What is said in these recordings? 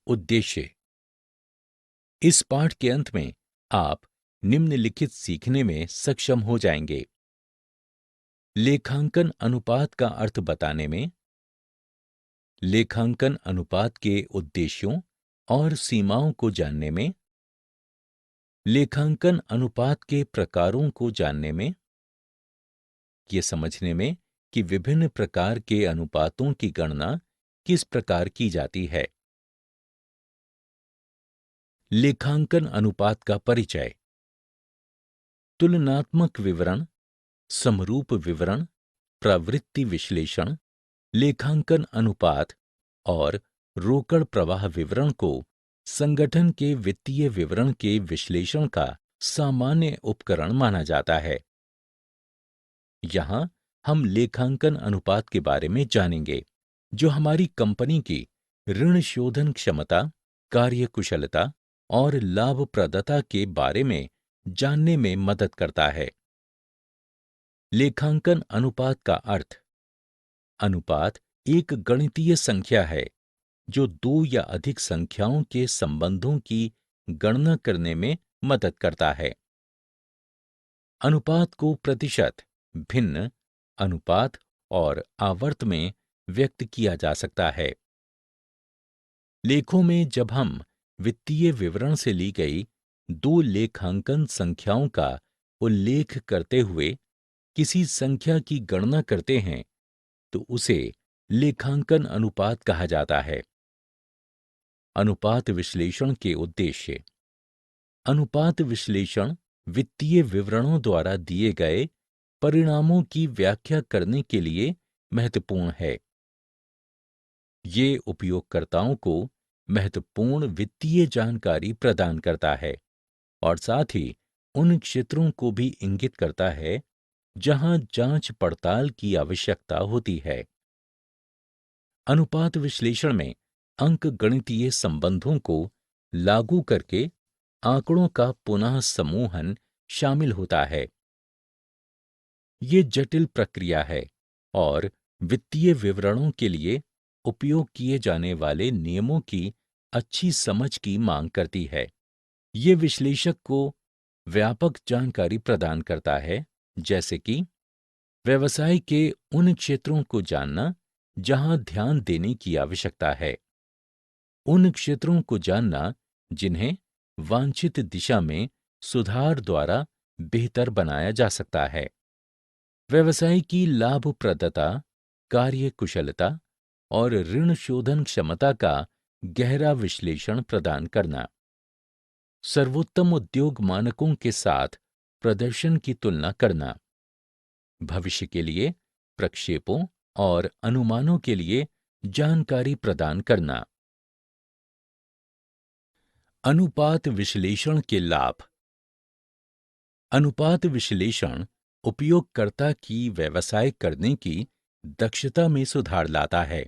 उद्देश्य। इस पाठ के अंत में आप निम्नलिखित सीखने में सक्षम हो जाएंगे। लेखांकन अनुपात का अर्थ बताने में, लेखांकन अनुपात के उद्देश्यों और सीमाओं को जानने में, लेखांकन अनुपात के प्रकारों को जानने में, ये समझने में कि विभिन्न प्रकार के अनुपातों की गणना किस प्रकार की जाती है। लेखांकन अनुपात का परिचय। तुलनात्मक विवरण, समरूप विवरण, प्रवृत्ति विश्लेषण, लेखांकन अनुपात और रोकड़ प्रवाह विवरण को संगठन के वित्तीय विवरण के विश्लेषण का सामान्य उपकरण माना जाता है। यहां हम लेखांकन अनुपात के बारे में जानेंगे, जो हमारी कंपनी की ऋण शोधन क्षमता, कार्यकुशलता और लाभप्रदता के बारे में जानने में मदद करता है। लेखांकन अनुपात का अर्थ। अनुपात एक गणितीय संख्या है जो दो या अधिक संख्याओं के संबंधों की गणना करने में मदद करता है। अनुपात को प्रतिशत, भिन्न, अनुपात और आवर्त में व्यक्त किया जा सकता है। लेखों में जब हम वित्तीय विवरण से ली गई दो लेखांकन संख्याओं का उल्लेख करते हुए किसी संख्या की गणना करते हैं तो उसे लेखांकन अनुपात कहा जाता है। अनुपात विश्लेषण के उद्देश्य। अनुपात विश्लेषण वित्तीय विवरणों द्वारा दिए गए परिणामों की व्याख्या करने के लिए महत्वपूर्ण है। ये उपयोगकर्ताओं को महत्वपूर्ण वित्तीय जानकारी प्रदान करता है और साथ ही उन क्षेत्रों को भी इंगित करता है जहां जांच पड़ताल की आवश्यकता होती है। अनुपात विश्लेषण में अंकगणितीय संबंधों को लागू करके आंकड़ों का पुनः समूहन शामिल होता है। ये जटिल प्रक्रिया है और वित्तीय विवरणों के लिए उपयोग किए जाने वाले नियमों की अच्छी समझ की मांग करती है। ये विश्लेषक को व्यापक जानकारी प्रदान करता है, जैसे कि व्यवसाय के उन क्षेत्रों को जानना जहां ध्यान देने की आवश्यकता है, उन क्षेत्रों को जानना जिन्हें वांछित दिशा में सुधार द्वारा बेहतर बनाया जा सकता है, व्यवसाय की लाभप्रदता, कार्यकुशलता और ऋण शोधन क्षमता का गहरा विश्लेषण प्रदान करना, सर्वोत्तम उद्योग मानकों के साथ प्रदर्शन की तुलना करना, भविष्य के लिए प्रक्षेपों और अनुमानों के लिए जानकारी प्रदान करना। अनुपात विश्लेषण के लाभ। अनुपात विश्लेषण उपयोगकर्ता की व्यवसाय करने की दक्षता में सुधार लाता है।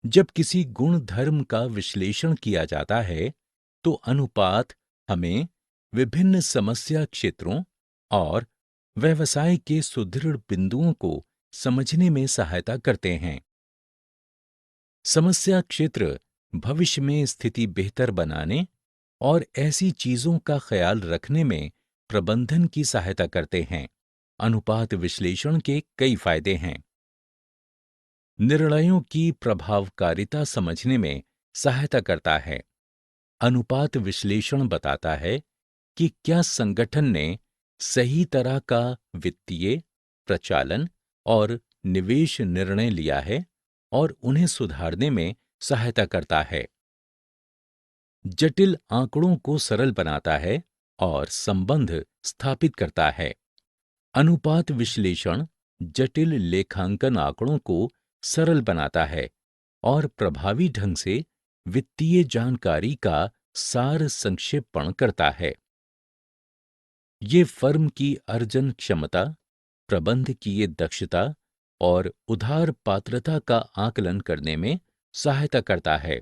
जब किसी गुण धर्म का विश्लेषण किया जाता है तो अनुपात हमें विभिन्न समस्या क्षेत्रों और व्यवसाय के सुदृढ़ बिंदुओं को समझने में सहायता करते हैं। समस्या क्षेत्र भविष्य में स्थिति बेहतर बनाने और ऐसी चीजों का ख्याल रखने में प्रबंधन की सहायता करते हैं। अनुपात विश्लेषण के कई फायदे हैं। निर्णयों की प्रभावकारिता समझने में सहायता करता है। अनुपात विश्लेषण बताता है कि क्या संगठन ने सही तरह का वित्तीय, प्रचालन और निवेश निर्णय लिया है और उन्हें सुधारने में सहायता करता है। जटिल आंकड़ों को सरल बनाता है और संबंध स्थापित करता है। अनुपात विश्लेषण जटिल लेखांकन आंकड़ों को सरल बनाता है और प्रभावी ढंग से वित्तीय जानकारी का सार संक्षेपण करता है। ये फर्म की अर्जन क्षमता, प्रबंधकीय दक्षता और उधार पात्रता का आकलन करने में सहायता करता है।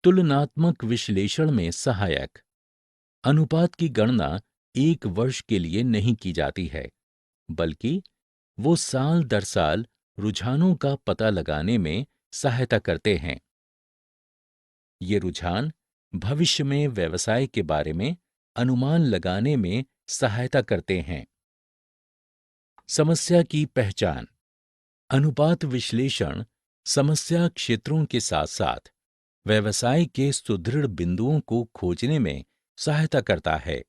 तुलनात्मक विश्लेषण में सहायक। अनुपात की गणना एक वर्ष के लिए नहीं की जाती है, बल्कि वो साल दर साल रुझानों का पता लगाने में सहायता करते हैं। ये रुझान भविष्य में व्यवसाय के बारे में अनुमान लगाने में सहायता करते हैं। समस्या की पहचान। अनुपात विश्लेषण समस्या क्षेत्रों के साथ-साथ व्यवसाय के सुदृढ़ बिंदुओं को खोजने में सहायता करता है,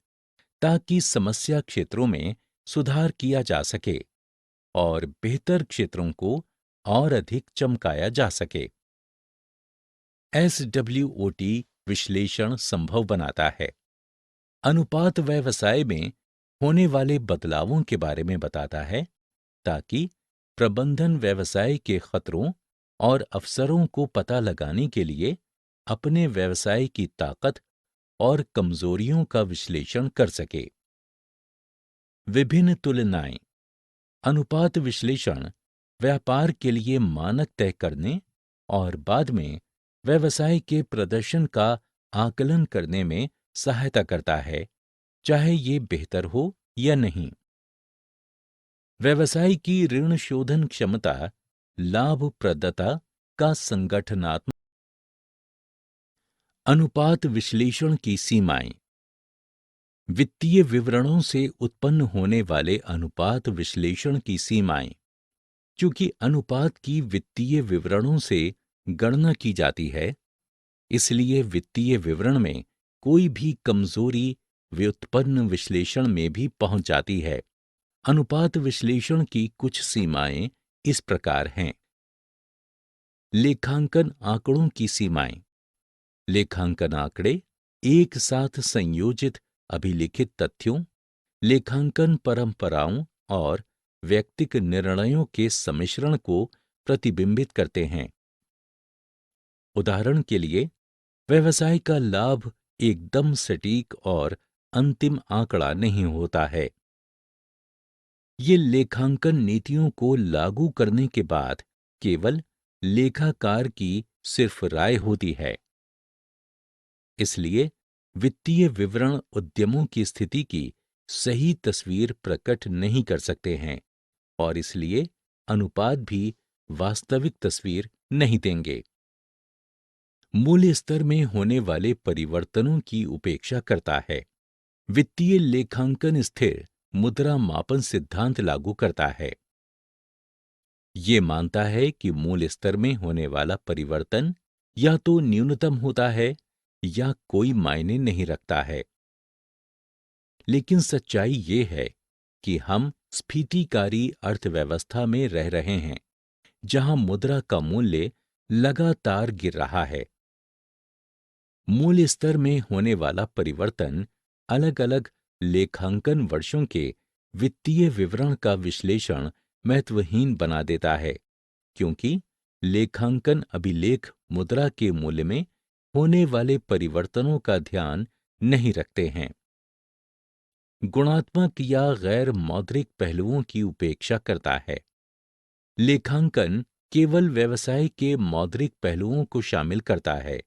ताकि समस्या क्षेत्रों में सुधार किया जा सके और बेहतर क्षेत्रों को और अधिक चमकाया जा सके। SWOT विश्लेषण संभव बनाता है। अनुपात व्यवसाय में होने वाले बदलावों के बारे में बताता है, ताकि प्रबंधन व्यवसाय के खतरों और अवसरों को पता लगाने के लिए अपने व्यवसाय की ताकत और कमजोरियों का विश्लेषण कर सके। विभिन्न तुलनाएं। अनुपात विश्लेषण व्यापार के लिए मानक तय करने और बाद में व्यवसाय के प्रदर्शन का आकलन करने में सहायता करता है, चाहे ये बेहतर हो या नहीं। व्यवसाय की ऋण शोधन क्षमता, लाभप्रदता का संगठनात्मक। अनुपात विश्लेषण की सीमाएं। वित्तीय विवरणों से उत्पन्न होने वाले अनुपात विश्लेषण की सीमाएं। चूंकि अनुपात की वित्तीय विवरणों से गणना की जाती है, इसलिए वित्तीय विवरण में कोई भी कमजोरी व्युत्पन्न विश्लेषण में भी पहुंच जाती है। अनुपात विश्लेषण की कुछ सीमाएं इस प्रकार हैं। लेखांकन आंकड़ों की सीमाएं। लेखांकन आंकड़े एक साथ संयोजित अभिलिखित तथ्यों, लेखांकन परंपराओं और व्यक्तिगत निर्णयों के सम्मिश्रण को प्रतिबिंबित करते हैं। उदाहरण के लिए, व्यवसाय का लाभ एकदम सटीक और अंतिम आंकड़ा नहीं होता है। ये लेखांकन नीतियों को लागू करने के बाद केवल लेखाकार की सिर्फ राय होती है। इसलिए वित्तीय विवरण उद्यमों की स्थिति की सही तस्वीर प्रकट नहीं कर सकते हैं और इसलिए अनुपात भी वास्तविक तस्वीर नहीं देंगे। मूल्य स्तर में होने वाले परिवर्तनों की उपेक्षा करता है। वित्तीय लेखांकन स्थिर मुद्रा मापन सिद्धांत लागू करता है। ये मानता है कि मूल्य स्तर में होने वाला परिवर्तन या तो न्यूनतम होता है या कोई मायने नहीं रखता है। लेकिन सच्चाई ये है कि हम स्फीतिकारी अर्थव्यवस्था में रह रहे हैं, जहां मुद्रा का मूल्य लगातार गिर रहा है। मूल्य स्तर में होने वाला परिवर्तन अलग-अलग लेखांकन वर्षों के वित्तीय विवरण का विश्लेषण महत्वहीन बना देता है, क्योंकि लेखांकन अभिलेख मुद्रा के मूल्य में होने वाले परिवर्तनों का ध्यान नहीं रखते हैं। गुणात्मक या गैर मौद्रिक पहलुओं की उपेक्षा करता है। लेखांकन केवल व्यवसाय के मौद्रिक पहलुओं को शामिल करता है।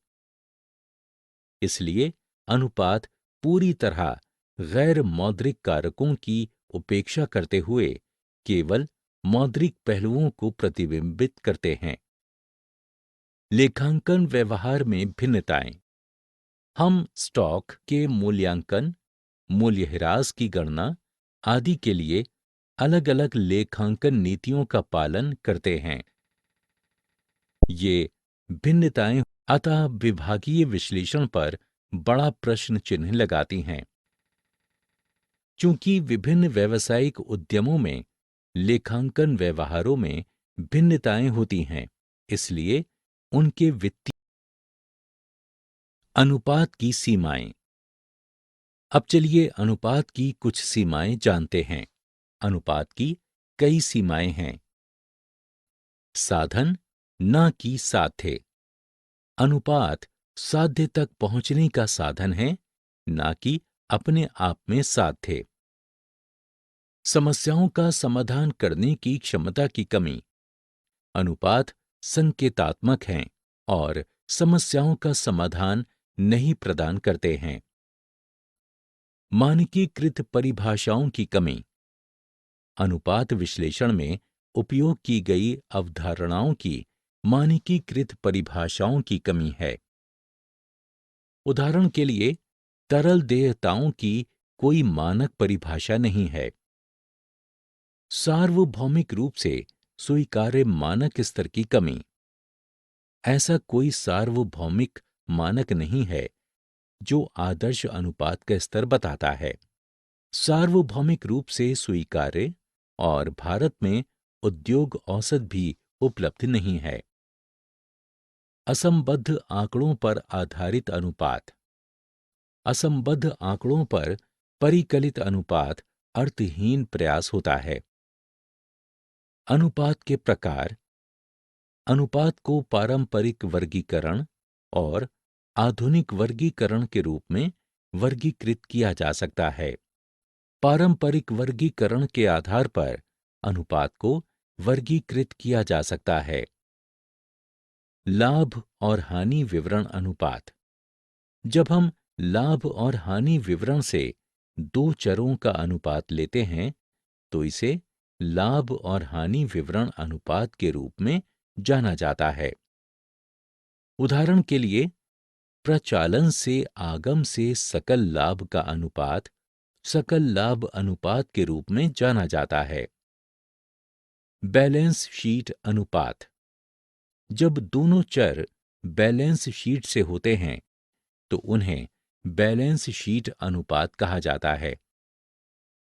इसलिए अनुपात पूरी तरह गैर मौद्रिक कारकों की उपेक्षा करते हुए केवल मौद्रिक पहलुओं को प्रतिबिंबित करते हैं। लेखांकन व्यवहार में भिन्नताएं। हम स्टॉक के मूल्यांकन, मूल्यह्रास की गणना आदि के लिए अलग-अलग लेखांकन नीतियों का पालन करते हैं। ये भिन्नताएं अतः विभागीय विश्लेषण पर बड़ा प्रश्न चिन्ह लगाती हैं। चूंकि विभिन्न व्यावसायिक उद्यमों में लेखांकन व्यवहारों में भिन्नताएं होती हैं, इसलिए उनके वित्तीय अनुपात की सीमाएं। अब चलिए अनुपात की कुछ सीमाएं जानते हैं। अनुपात की कई सीमाएं हैं। साधन न कि साध्य। अनुपात साध्य तक पहुंचने का साधन है, न कि अपने आप में साध्य। समस्याओं का समाधान करने की क्षमता की कमी। अनुपात संकेतात्मक हैं और समस्याओं का समाधान नहीं प्रदान करते हैं। मानकीकृत परिभाषाओं की कमी। अनुपात विश्लेषण में उपयोग की गई अवधारणाओं की मानकीकृत परिभाषाओं की कमी है। उदाहरण के लिए, तरल देयताओं की कोई मानक परिभाषा नहीं है। सार्वभौमिक रूप से स्वीकार्य मानक स्तर की कमी। ऐसा कोई सार्वभौमिक मानक नहीं है जो आदर्श अनुपात का स्तर बताता है। सार्वभौमिक रूप से स्वीकार्य और भारत में उद्योग औसत भी उपलब्ध नहीं है। असंबद्ध आंकड़ों पर आधारित अनुपात। असंबद्ध आंकड़ों पर परिकलित अनुपात अर्थहीन प्रयास होता है। अनुपात के प्रकार। अनुपात को पारंपरिक वर्गीकरण और आधुनिक वर्गीकरण के रूप में वर्गीकृत किया जा सकता है। पारंपरिक वर्गीकरण के आधार पर अनुपात को वर्गीकृत किया जा सकता है। लाभ और हानि विवरण अनुपात। जब हम लाभ और हानि विवरण से दो चरों का अनुपात लेते हैं, तो इसे लाभ और हानि विवरण अनुपात के रूप में जाना जाता है। उदाहरण के लिए, प्रचालन से आगम से सकल लाभ का अनुपात सकल लाभ अनुपात के रूप में जाना जाता है। बैलेंस शीट अनुपात। जब दोनों चर बैलेंस शीट से होते हैं, तो उन्हें बैलेंस शीट अनुपात कहा जाता है।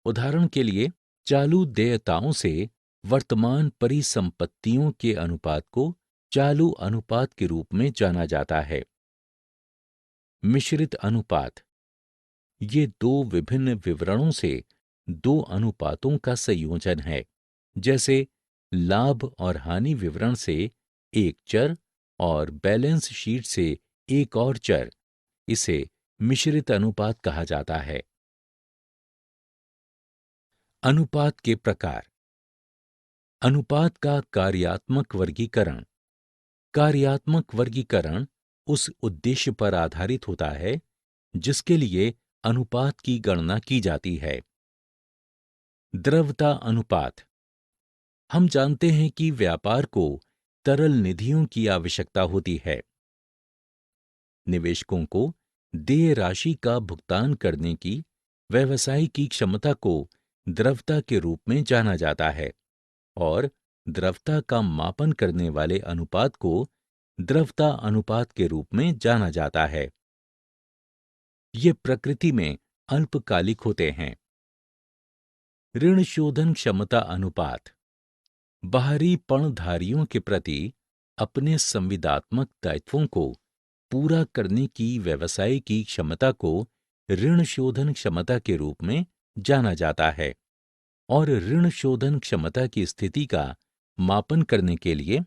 उदाहरण के लिए, चालू देयताओं से वर्तमान परिसंपत्तियों के अनुपात को चालू अनुपात के रूप में जाना जाता है। मिश्रित अनुपात। ये दो विभिन्न विवरणों से दो अनुपातों का संयोजन है, जैसे लाभ और हानि विवरण से एक चर और बैलेंस शीट से एक और चर। इसे मिश्रित अनुपात कहा जाता है। अनुपात के प्रकार। अनुपात का कार्यात्मक वर्गीकरण। कार्यात्मक वर्गीकरण उस उद्देश्य पर आधारित होता है जिसके लिए अनुपात की गणना की जाती है। द्रव्यता अनुपात। हम जानते हैं कि व्यापार को तरल निधियों की आवश्यकता होती है। निवेशकों को देय राशि का भुगतान करने की व्यवसाय की क्षमता को द्रव्यता के रूप में जाना जाता है और द्रव्यता का मापन करने वाले अनुपात को द्रव्यता अनुपात के रूप में जाना जाता है। ये प्रकृति में अल्पकालिक होते हैं। ऋण शोधन क्षमता अनुपात। बाहरी पणधारियों के प्रति अपने संविदात्मक दायित्वों को पूरा करने की व्यवसाय की क्षमता को ऋण शोधन क्षमता के रूप में जाना जाता है और ऋण शोधन क्षमता की स्थिति का मापन करने के लिए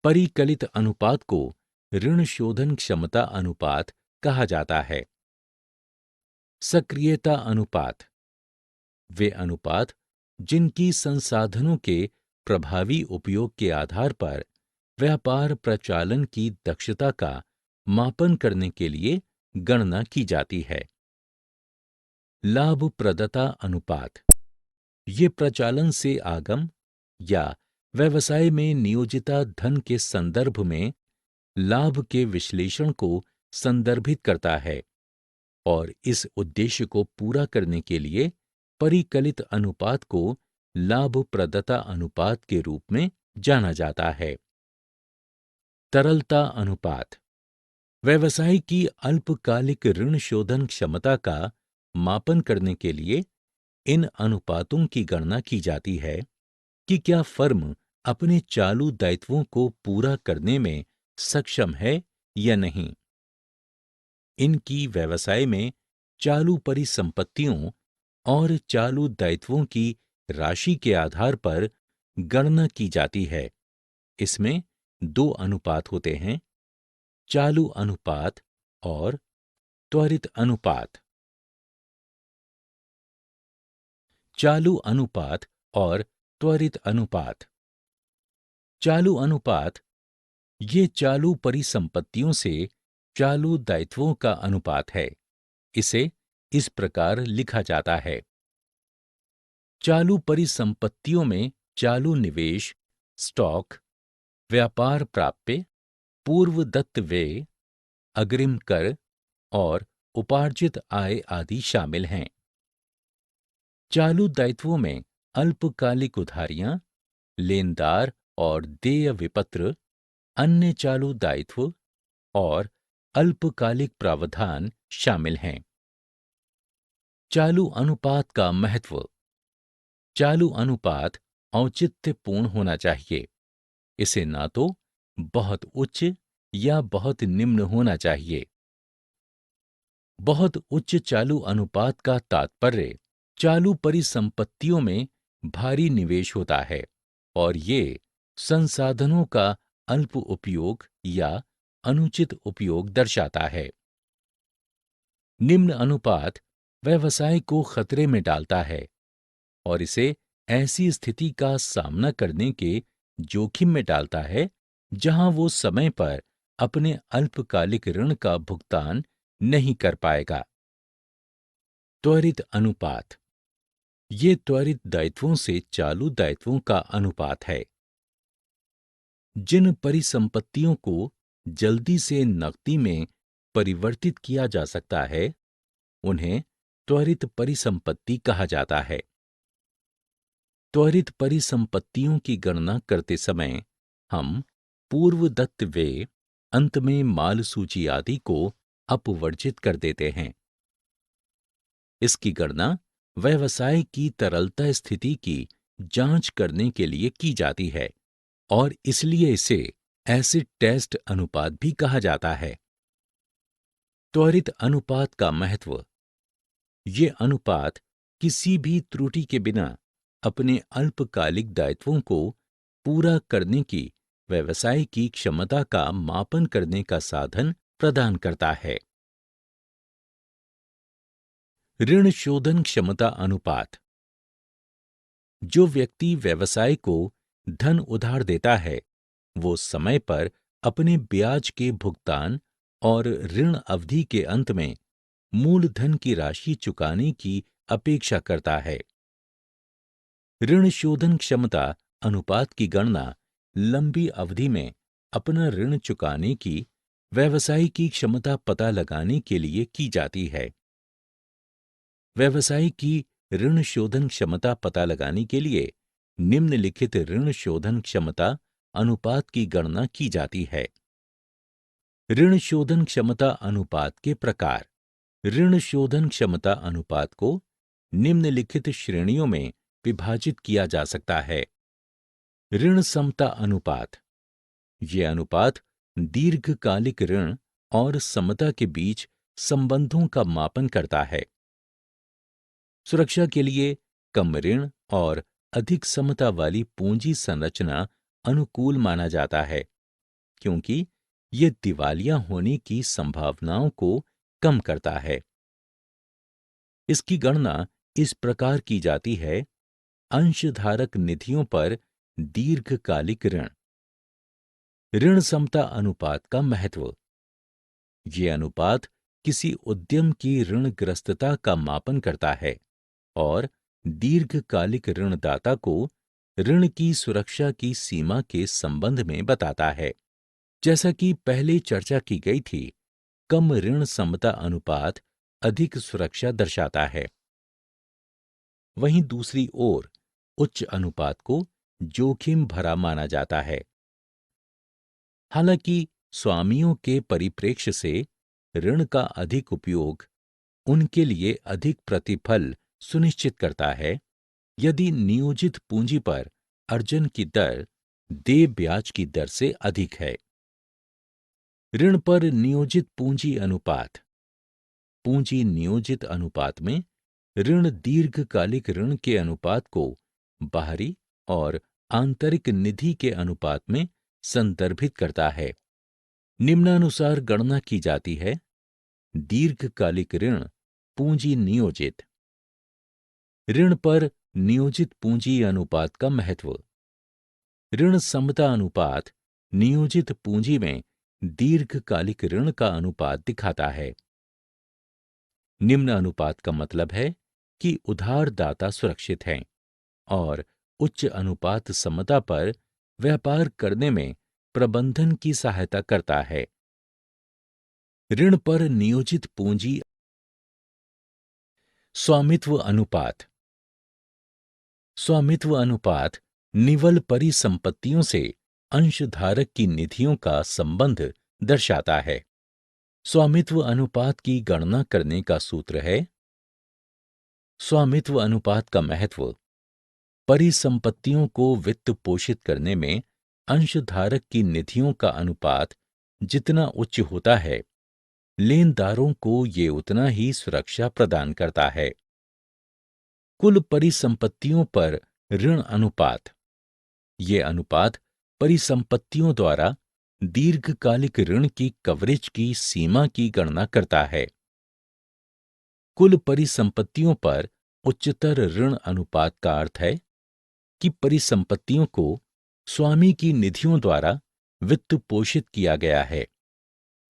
परिकलित अनुपात को ऋण शोधन क्षमता अनुपात कहा जाता है। सक्रियता अनुपात। वे अनुपात जिनकी संसाधनों के प्रभावी उपयोग के आधार पर व्यापार प्रचालन की दक्षता का मापन करने के लिए गणना की जाती है। लाभप्रदता अनुपात। ये प्रचालन से आगम या व्यवसाय में नियोजिता धन के संदर्भ में लाभ के विश्लेषण को संदर्भित करता है और इस उद्देश्य को पूरा करने के लिए परिकलित अनुपात को लाभप्रदता अनुपात के रूप में जाना जाता है। तरलता अनुपात। व्यवसाय की अल्पकालिक ऋण शोधन क्षमता का मापन करने के लिए इन अनुपातों की गणना की जाती है कि क्या फर्म अपने चालू दायित्वों को पूरा करने में सक्षम है या नहीं। इनकी व्यवसाय में चालू परिसंपत्तियों और चालू दायित्वों की राशि के आधार पर गणना की जाती है। इसमें दो अनुपात होते हैं, चालू अनुपात और त्वरित अनुपात। चालू अनुपात और त्वरित अनुपात। चालू अनुपात ये चालू परिसंपत्तियों से चालू दायित्वों का अनुपात है। इसे इस प्रकार लिखा जाता है। चालू परिसंपत्तियों में चालू निवेश, स्टॉक, व्यापार प्राप्य, पूर्व दत्त व्यय, अग्रिम कर, और उपार्जित आय आदि शामिल हैं। चालू दायित्वों में अल्पकालिक उधारियां, लेनदार और देय विपत्र, अन्य चालू दायित्व और अल्पकालिक प्रावधान शामिल हैं। चालू अनुपात का महत्व। चालू अनुपात औचित्यपूर्ण होना चाहिए। इसे ना तो बहुत उच्च या बहुत निम्न होना चाहिए। बहुत उच्च चालू अनुपात का तात्पर्य चालू परिसंपत्तियों में भारी निवेश होता है और ये संसाधनों का अल्प उपयोग या अनुचित उपयोग दर्शाता है। निम्न अनुपात व्यवसाय को खतरे में डालता है और इसे ऐसी स्थिति का सामना करने के जोखिम में डालता है जहां वो समय पर अपने अल्पकालिक ऋण का भुगतान नहीं कर पाएगा। त्वरित अनुपात। ये त्वरित दायित्वों से चालू दायित्वों का अनुपात है। जिन परिसंपत्तियों को जल्दी से नकदी में परिवर्तित किया जा सकता है, उन्हें त्वरित परिसंपत्ति कहा जाता है। त्वरित परिसंपत्तियों की गणना करते समय हम पूर्वदत्त व्यय, अंत में माल सूची आदि को अपवर्जित कर देते हैं। इसकी गणना व्यवसाय की तरलता स्थिति की जांच करने के लिए की जाती है और इसलिए इसे एसिड टेस्ट अनुपात भी कहा जाता है। त्वरित अनुपात का महत्व। ये अनुपात किसी भी त्रुटि के बिना अपने अल्पकालिक दायित्वों को पूरा करने की व्यवसाय की क्षमता का मापन करने का साधन प्रदान करता है। ऋण शोधन क्षमता अनुपात। जो व्यक्ति व्यवसाय को धन उधार देता है, वो समय पर अपने ब्याज के भुगतान और ऋण अवधि के अंत में मूलधन की राशि चुकाने की अपेक्षा करता है। ऋण शोधन क्षमता अनुपात की गणना लंबी अवधि में अपना ऋण चुकाने की व्यवसाय की क्षमता पता लगाने के लिए की जाती है। व्यवसाय की ऋण शोधन क्षमता पता लगाने के लिए निम्नलिखित ऋण शोधन क्षमता अनुपात की गणना की जाती है। ऋण शोधन क्षमता अनुपात के प्रकार। ऋण शोधन क्षमता अनुपात को निम्नलिखित श्रेणियों में विभाजित किया जा सकता है। ऋण समता अनुपात। ये अनुपात दीर्घकालिक ऋण और समता के बीच संबंधों का मापन करता है। सुरक्षा के लिए कम ऋण और अधिक समता वाली पूंजी संरचना अनुकूल माना जाता है, क्योंकि यह दिवालिया होने की संभावनाओं को कम करता है। इसकी गणना इस प्रकार की जाती है: अंशधारक निधियों पर दीर्घकालिक ऋण। ऋण समता अनुपात का महत्व। ये अनुपात किसी उद्यम की ऋणग्रस्तता का मापन करता है और दीर्घकालिक ऋणदाता को ऋण की सुरक्षा की सीमा के संबंध में बताता है। जैसा कि पहले चर्चा की गई थी, कम ऋण समता अनुपात अधिक सुरक्षा दर्शाता है। वहीं दूसरी ओर उच्च अनुपात को जोखिम भरा माना जाता है। हालांकि स्वामियों के परिप्रेक्ष्य से ऋण का अधिक उपयोग उनके लिए अधिक प्रतिफल सुनिश्चित करता है यदि नियोजित पूंजी पर अर्जन की दर देय ब्याज की दर से अधिक है। ऋण पर नियोजित पूंजी अनुपात। पूंजी नियोजित अनुपात में ऋण दीर्घकालिक ऋण के अनुपात को बाहरी और आंतरिक निधि के अनुपात में संदर्भित करता है। निम्नानुसार गणना की जाती है: दीर्घकालिक ऋण पूंजी नियोजित। ऋण पर नियोजित पूंजी अनुपात का महत्व। ऋण समता अनुपात नियोजित पूंजी में दीर्घकालिक ऋण का अनुपात दिखाता है। निम्न अनुपात का मतलब है कि उधारदाता सुरक्षित हैं और उच्च अनुपात समता पर व्यापार करने में प्रबंधन की सहायता करता है। ऋण पर नियोजित पूंजी। स्वामित्व अनुपात। स्वामित्व अनुपात निवल परिसंपत्तियों से अंशधारक की निधियों का संबंध दर्शाता है। स्वामित्व अनुपात की गणना करने का सूत्र है। स्वामित्व अनुपात का महत्व परिसंपत्तियों को वित्त पोषित करने में अंशधारक की निधियों का अनुपात जितना उच्च होता है, लेनदारों को ये उतना ही सुरक्षा प्रदान करता है। कुल परिसंपत्तियों पर ऋण अनुपात। ये अनुपात परिसंपत्तियों द्वारा दीर्घकालिक ऋण की कवरेज की सीमा की गणना करता है। कुल परिसंपत्तियों पर उच्चतर ऋण अनुपात का अर्थ है कि परिसंपत्तियों को स्वामी की निधियों द्वारा वित्त पोषित किया गया है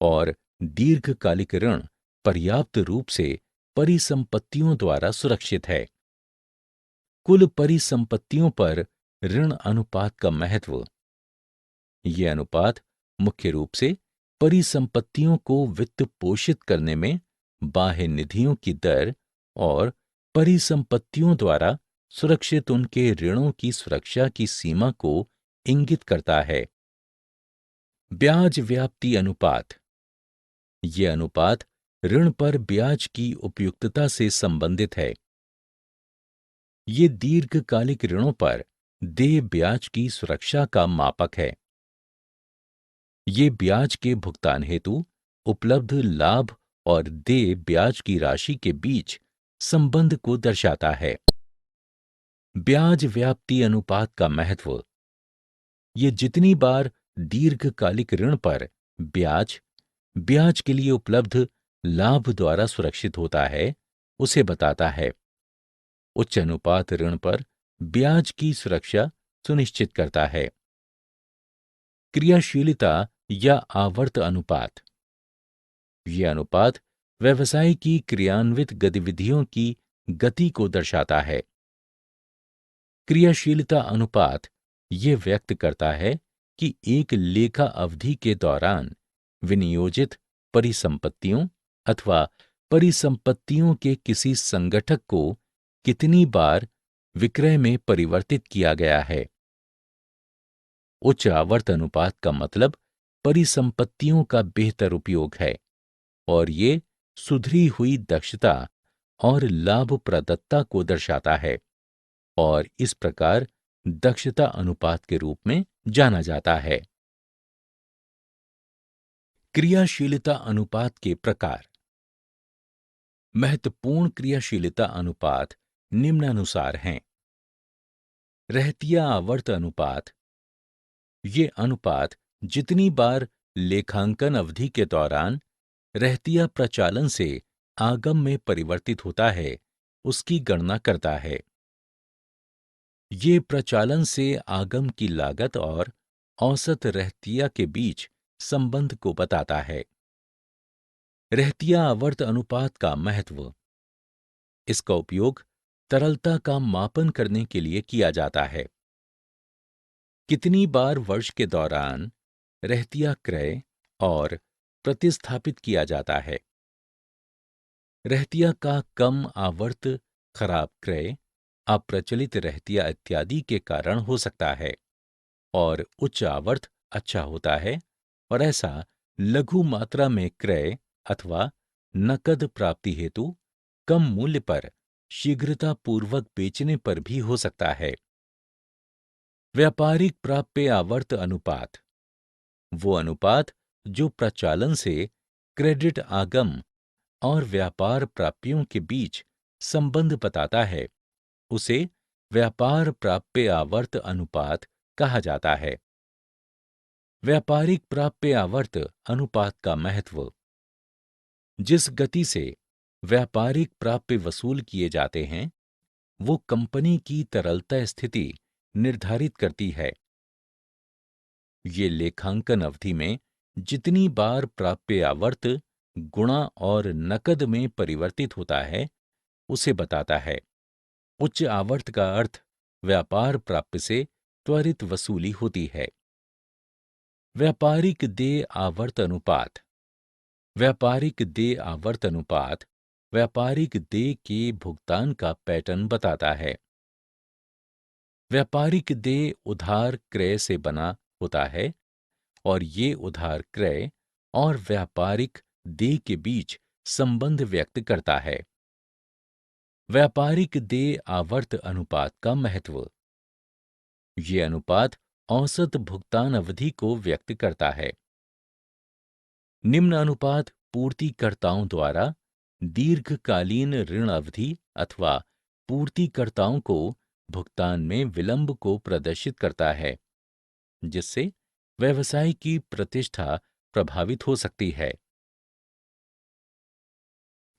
और दीर्घकालिक ऋण पर्याप्त रूप से परिसंपत्तियों द्वारा सुरक्षित है। कुल परिसंपत्तियों पर ऋण अनुपात का महत्व। ये अनुपात मुख्य रूप से परिसंपत्तियों को वित्त पोषित करने में बाह्य निधियों की दर और परिसंपत्तियों द्वारा सुरक्षित उनके ऋणों की सुरक्षा की सीमा को इंगित करता है। ब्याज व्याप्ति अनुपात। ये अनुपात ऋण पर ब्याज की उपयुक्तता से संबंधित है। ये दीर्घकालिक ऋणों पर देय ब्याज की सुरक्षा का मापक है। ये ब्याज के भुगतान हेतु उपलब्ध लाभ और देय ब्याज की राशि के बीच संबंध को दर्शाता है। ब्याज व्याप्ति अनुपात का महत्व। ये जितनी बार दीर्घकालिक ऋण पर ब्याज ब्याज के लिए उपलब्ध लाभ द्वारा सुरक्षित होता है, उसे बताता है। उच्च अनुपात ऋण पर ब्याज की सुरक्षा सुनिश्चित करता है। क्रियाशीलता या आवर्त अनुपात। यह अनुपात व्यवसाय की क्रियान्वित गतिविधियों की गति को दर्शाता है। क्रियाशीलता अनुपात ये व्यक्त करता है कि एक लेखा अवधि के दौरान विनियोजित परिसंपत्तियों अथवा परिसंपत्तियों के किसी संगठक को कितनी बार विक्रय में परिवर्तित किया गया है। उच्च आवर्त अनुपात का मतलब परिसंपत्तियों का बेहतर उपयोग है और ये सुधरी हुई दक्षता और लाभप्रदता को दर्शाता है और इस प्रकार दक्षता अनुपात के रूप में जाना जाता है। क्रियाशीलता अनुपात के प्रकार। महत्वपूर्ण क्रियाशीलता अनुपात निम्नानुसार हैं। रहतिया आवर्त अनुपात। ये अनुपात जितनी बार लेखांकन अवधि के दौरान रहतिया प्रचालन से आगम में परिवर्तित होता है, उसकी गणना करता है। ये प्रचालन से आगम की लागत और औसत रहतिया के बीच संबंध को बताता है। रहतिया आवर्त अनुपात का महत्व। इसका उपयोग तरलता का मापन करने के लिए किया जाता है। कितनी बार वर्ष के दौरान रहतिया क्रय और प्रतिस्थापित किया जाता है। रहतिया का कम आवर्त खराब क्रय, अप्रचलित रहतिया इत्यादि के कारण हो सकता है और उच्च आवर्त अच्छा होता है और ऐसा लघु मात्रा में क्रय अथवा नकद प्राप्ति हेतु कम मूल्य पर शीघ्रता पूर्वक बेचने पर भी हो सकता है। व्यापारिक प्राप्य आवर्त अनुपात। वो अनुपात जो प्रचालन से क्रेडिट आगम और व्यापार प्राप्तियों के बीच संबंध बताता है, उसे व्यापार प्राप्य आवर्त अनुपात कहा जाता है। व्यापारिक प्राप्य आवर्त अनुपात का महत्व। जिस गति से व्यापारिक प्राप्य वसूल किए जाते हैं, वो कंपनी की तरलता स्थिति निर्धारित करती है। ये लेखांकन अवधि में जितनी बार प्राप्य आवर्त गुणा और नकद में परिवर्तित होता है, उसे बताता है। उच्च आवर्त का अर्थ व्यापार प्राप्य से त्वरित वसूली होती है। व्यापारिक देय आवर्त अनुपात। व्यापारिक देय आवर्त अनुपात व्यापारिक देय के भुगतान का पैटर्न बताता है। व्यापारिक देय उधार क्रय से बना होता है और ये उधार क्रय और व्यापारिक देय के बीच संबंध व्यक्त करता है। व्यापारिक देय आवर्त अनुपात का महत्व। ये अनुपात औसत भुगतान अवधि को व्यक्त करता है। निम्न अनुपात पूर्तिकर्ताओं द्वारा दीर्घकालीन ऋण अवधि अथवा पूर्तिकर्ताओं को भुगतान में विलंब को प्रदर्शित करता है, जिससे व्यवसाय की प्रतिष्ठा प्रभावित हो सकती है।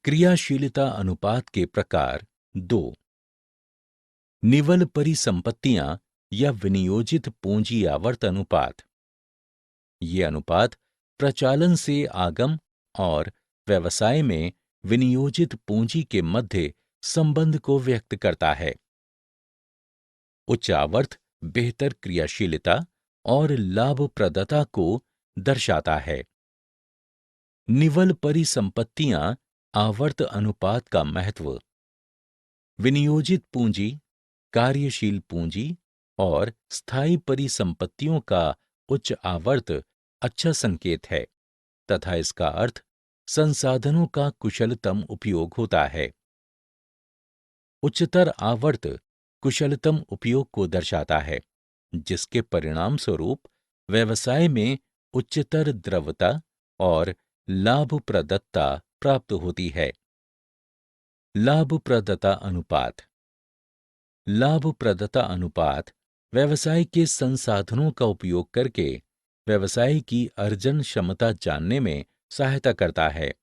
क्रियाशीलता अनुपात के प्रकार 2। निवल परिसंपत्तियां या विनियोजित पूंजी आवर्त अनुपात। ये अनुपात प्रचालन से आगम और व्यवसाय में विनियोजित पूंजी के मध्य संबंध को व्यक्त करता है। उच्च आवर्त बेहतर क्रियाशीलता और लाभप्रदता को दर्शाता है। निवल परिसंपत्तियां आवर्त अनुपात का महत्व। विनियोजित पूंजी, कार्यशील पूंजी और स्थायी परिसंपत्तियों का उच्च आवर्त अच्छा संकेत है तथा इसका अर्थ संसाधनों का कुशलतम उपयोग होता है। उच्चतर आवर्त कुशलतम उपयोग को दर्शाता है, जिसके परिणाम स्वरूप व्यवसाय में उच्चतर द्रव्यता और लाभप्रदता प्राप्त होती है। लाभप्रदता अनुपात। लाभप्रदता अनुपात व्यवसाय के संसाधनों का उपयोग करके व्यवसाय की अर्जन क्षमता जानने में सहायता करता है।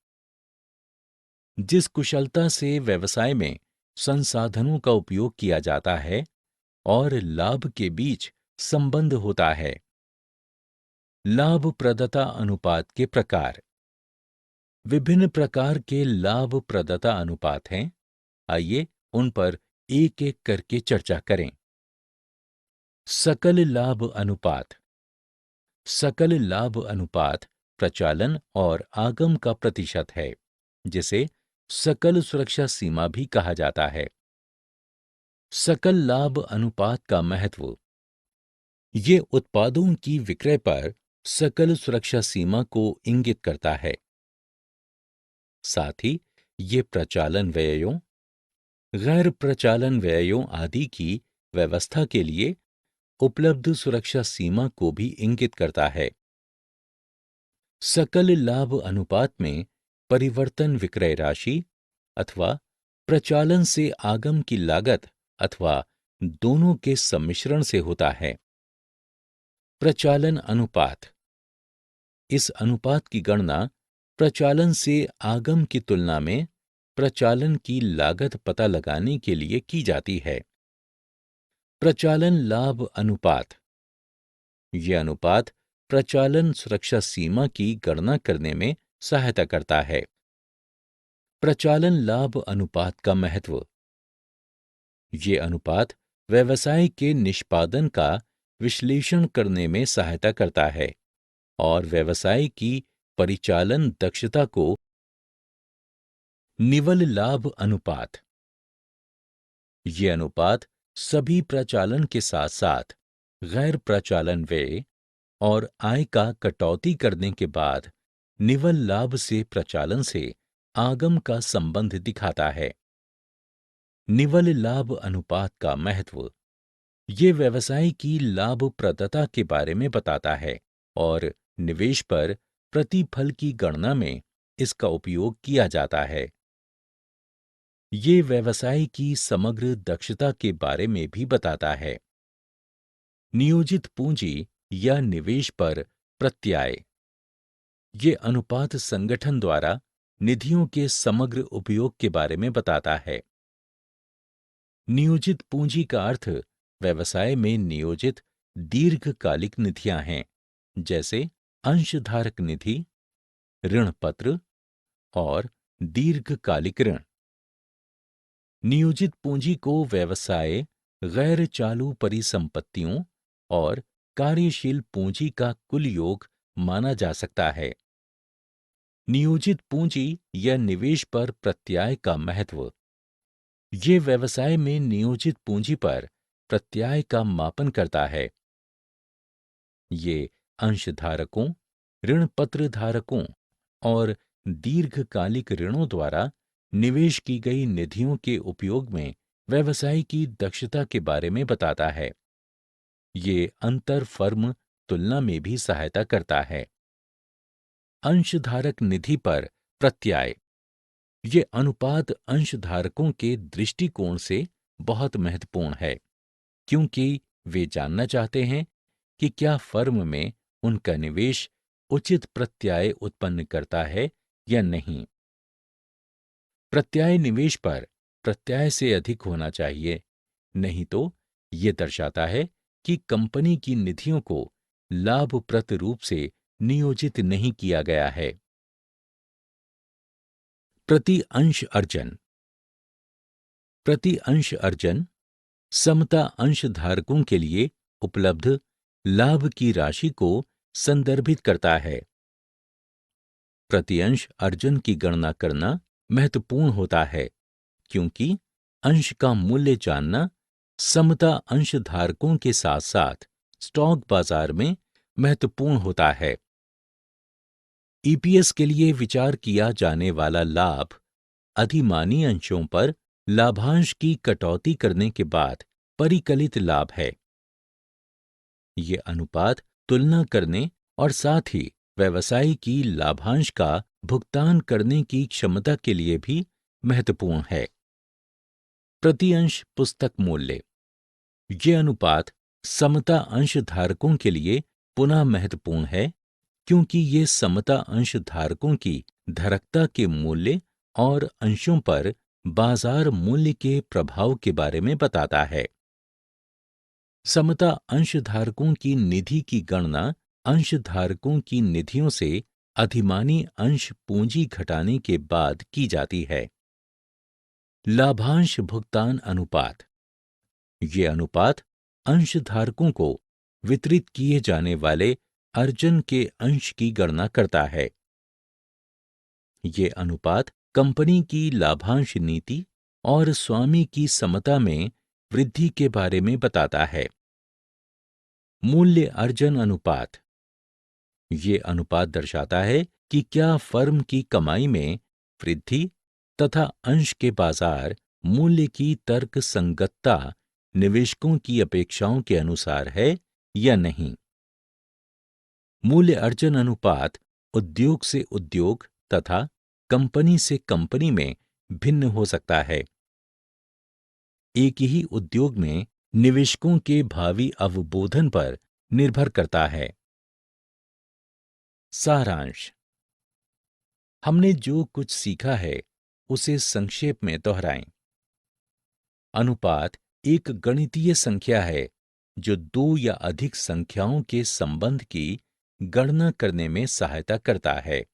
जिस कुशलता से व्यवसाय में संसाधनों का उपयोग किया जाता है और लाभ के बीच संबंध होता है। लाभप्रदता अनुपात के प्रकार। विभिन्न प्रकार के लाभप्रदता अनुपात हैं। आइए उन पर एक एक करके चर्चा करें। सकल लाभ अनुपात। सकल लाभ अनुपात प्रचालन और आगम का प्रतिशत है, जिसे सकल सुरक्षा सीमा भी कहा जाता है। सकल लाभ अनुपात का महत्व। ये उत्पादों की विक्रय पर सकल सुरक्षा सीमा को इंगित करता है। साथ ही ये प्रचालन व्ययों, गैर प्रचालन व्ययों आदि की व्यवस्था के लिए उपलब्ध सुरक्षा सीमा को भी इंगित करता है। सकल लाभ अनुपात में परिवर्तन विक्रय राशि अथवा प्रचालन से आगम की लागत अथवा दोनों के सम्मिश्रण से होता है। प्रचालन अनुपात। इस अनुपात की गणना प्रचालन से आगम की तुलना में प्रचालन की लागत पता लगाने के लिए की जाती है। प्रचालन लाभ अनुपात। यह अनुपात प्रचालन सुरक्षा सीमा की गणना करने में सहायता करता है। प्रचालन लाभ अनुपात का महत्व। ये अनुपात व्यवसाय के निष्पादन का विश्लेषण करने में सहायता करता है और व्यवसाय की परिचालन दक्षता को। निवल लाभ अनुपात। ये अनुपात सभी प्रचालन के साथ साथ गैर प्रचालन व्यय और आय का कटौती करने के बाद निवल लाभ से प्रचालन से आगम का संबंध दिखाता है। निवल लाभ अनुपात का महत्व। ये व्यवसाय की लाभप्रदता के बारे में बताता है और निवेश पर प्रतिफल की गणना में इसका उपयोग किया जाता है। ये व्यवसाय की समग्र दक्षता के बारे में भी बताता है। नियोजित पूंजी या निवेश पर प्रत्याय। ये अनुपात संगठन द्वारा निधियों के समग्र उपयोग के बारे में बताता है। नियोजित पूंजी का अर्थ व्यवसाय में नियोजित दीर्घकालिक निधियां हैं, जैसे अंशधारक निधि, ऋण पत्र और दीर्घकालिक ऋण। नियोजित पूंजी को व्यवसाय, गैर चालू परिसंपत्तियों और कार्यशील पूंजी का कुल योग माना जा सकता है। नियोजित पूंजी या निवेश पर प्रत्याय का महत्व। ये व्यवसाय में नियोजित पूंजी पर प्रत्याय का मापन करता है। ये अंशधारकों, ऋण पत्र धारकों और दीर्घकालिक ऋणों द्वारा निवेश की गई निधियों के उपयोग में व्यवसाय की दक्षता के बारे में बताता है। ये अंतर फर्म तुलना में भी सहायता करता है। अंशधारक निधि पर प्रत्याय। ये अनुपात अंशधारकों के दृष्टिकोण से बहुत महत्वपूर्ण है, क्योंकि वे जानना चाहते हैं कि क्या फर्म में उनका निवेश उचित प्रत्याय उत्पन्न करता है या नहीं। प्रत्याय निवेश पर प्रत्याय से अधिक होना चाहिए, नहीं तो ये दर्शाता है कि कंपनी की निधियों को लाभप्रद रूप से नियोजित नहीं किया गया है। प्रति अंश अर्जन। प्रति अंश अर्जन समता अंशधारकों के लिए उपलब्ध लाभ की राशि को संदर्भित करता है। प्रति अंश अर्जन की गणना करना महत्वपूर्ण होता है, क्योंकि अंश का मूल्य जानना समता अंशधारकों के साथ साथ स्टॉक बाजार में महत्वपूर्ण होता है। ईपीएस के लिए विचार किया जाने वाला लाभ अधिमानी अंशों पर लाभांश की कटौती करने के बाद परिकलित लाभ है। ये अनुपात तुलना करने और साथ ही व्यवसाय की लाभांश का भुगतान करने की क्षमता के लिए भी महत्वपूर्ण है। प्रति अंश पुस्तक मूल्य। ये अनुपात समता अंशधारकों के लिए पुनः महत्वपूर्ण है, क्योंकि ये समता अंशधारकों की धारकता के मूल्य और अंशों पर बाजार मूल्य के प्रभाव के बारे में बताता है। समता अंशधारकों की निधि की गणना अंशधारकों की निधियों से अधिमानी अंश पूंजी घटाने के बाद की जाती है। लाभांश भुगतान अनुपात। ये अनुपात अंशधारकों को वितरित किए जाने वाले अर्जन के अंश की गणना करता है। ये अनुपात कंपनी की लाभांश नीति और स्वामी की समता में वृद्धि के बारे में बताता है। मूल्य अर्जन अनुपात। ये अनुपात दर्शाता है कि क्या फर्म की कमाई में वृद्धि तथा अंश के बाजार मूल्य की तर्क संगतता निवेशकों की अपेक्षाओं के अनुसार है या नहीं। मूल्य अर्जन अनुपात उद्योग से उद्योग तथा कंपनी से कंपनी में भिन्न हो सकता है। एक ही उद्योग में निवेशकों के भावी अवबोधन पर निर्भर करता है। सारांश। हमने जो कुछ सीखा है उसे संक्षेप में दोहराएं। अनुपात एक गणितीय संख्या है जो दो या अधिक संख्याओं के संबंध की गणना करने में सहायता करता है।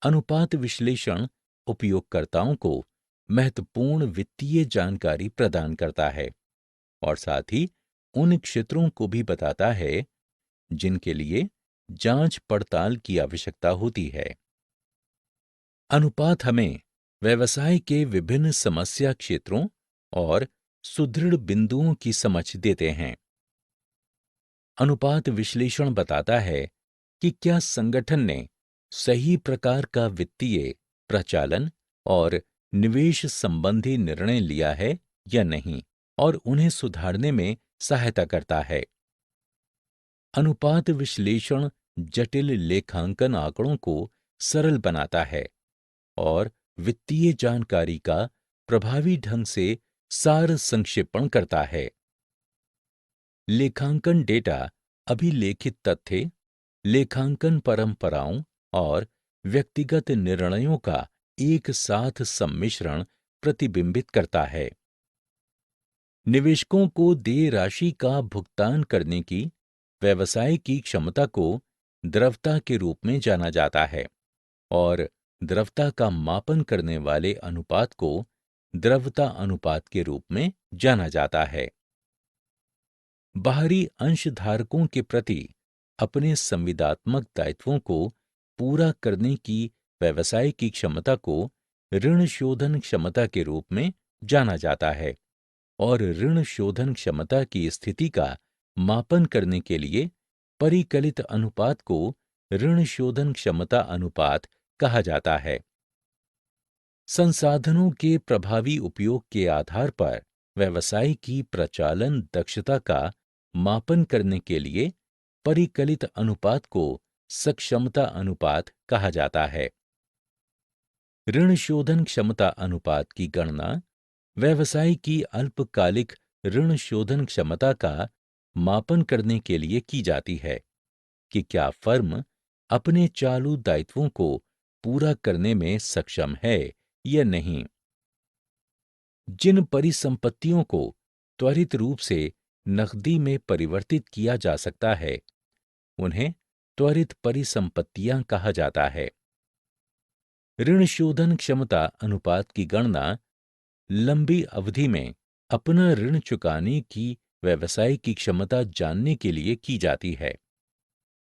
अनुपात विश्लेषण उपयोगकर्ताओं को महत्वपूर्ण वित्तीय जानकारी प्रदान करता है और साथ ही उन क्षेत्रों को भी बताता है जिनके लिए जांच पड़ताल की आवश्यकता होती है। अनुपात हमें व्यवसाय के विभिन्न समस्या क्षेत्रों और सुदृढ़ बिंदुओं की समझ देते हैं। अनुपात विश्लेषण बताता है कि क्या संगठन ने सही प्रकार का वित्तीय, प्रचालन और निवेश संबंधी निर्णय लिया है या नहीं, और उन्हें सुधारने में सहायता करता है। अनुपात विश्लेषण जटिल लेखांकन आंकड़ों को सरल बनाता है और वित्तीय जानकारी का प्रभावी ढंग से सार संक्षेपण करता है। लेखांकन डेटा अभिलेखित तथ्य, लेखांकन परंपराओं और व्यक्तिगत निर्णयों का एक साथ सम्मिश्रण प्रतिबिंबित करता है। निवेशकों को देय राशि का भुगतान करने की व्यवसाय की क्षमता को द्रव्यता के रूप में जाना जाता है और द्रव्यता का मापन करने वाले अनुपात को द्रव्यता अनुपात के रूप में जाना जाता है। बाहरी अंशधारकों के प्रति अपने संविदात्मक दायित्वों को पूरा करने की व्यवसाय की क्षमता को ऋण शोधन क्षमता के रूप में जाना जाता है और ऋण शोधन क्षमता की स्थिति का मापन करने के लिए परिकलित अनुपात को ऋण शोधन क्षमता अनुपात कहा जाता है। संसाधनों के प्रभावी उपयोग के आधार पर व्यवसाय की प्रचालन दक्षता का मापन करने के लिए परिकलित अनुपात को सक्षमता अनुपात कहा जाता है। ऋण शोधन क्षमता अनुपात की गणना व्यवसाय की अल्पकालिक ऋण शोधन क्षमता का मापन करने के लिए की जाती है कि क्या फर्म अपने चालू दायित्वों को पूरा करने में सक्षम है या नहीं। जिन परिसंपत्तियों को त्वरित रूप से नकदी में परिवर्तित किया जा सकता है, उन्हें त्वरित परिसंपत्तियां कहा जाता है। ऋण शोधन क्षमता अनुपात की गणना लंबी अवधि में अपना ऋण चुकाने की व्यवसाय की क्षमता जानने के लिए की जाती है।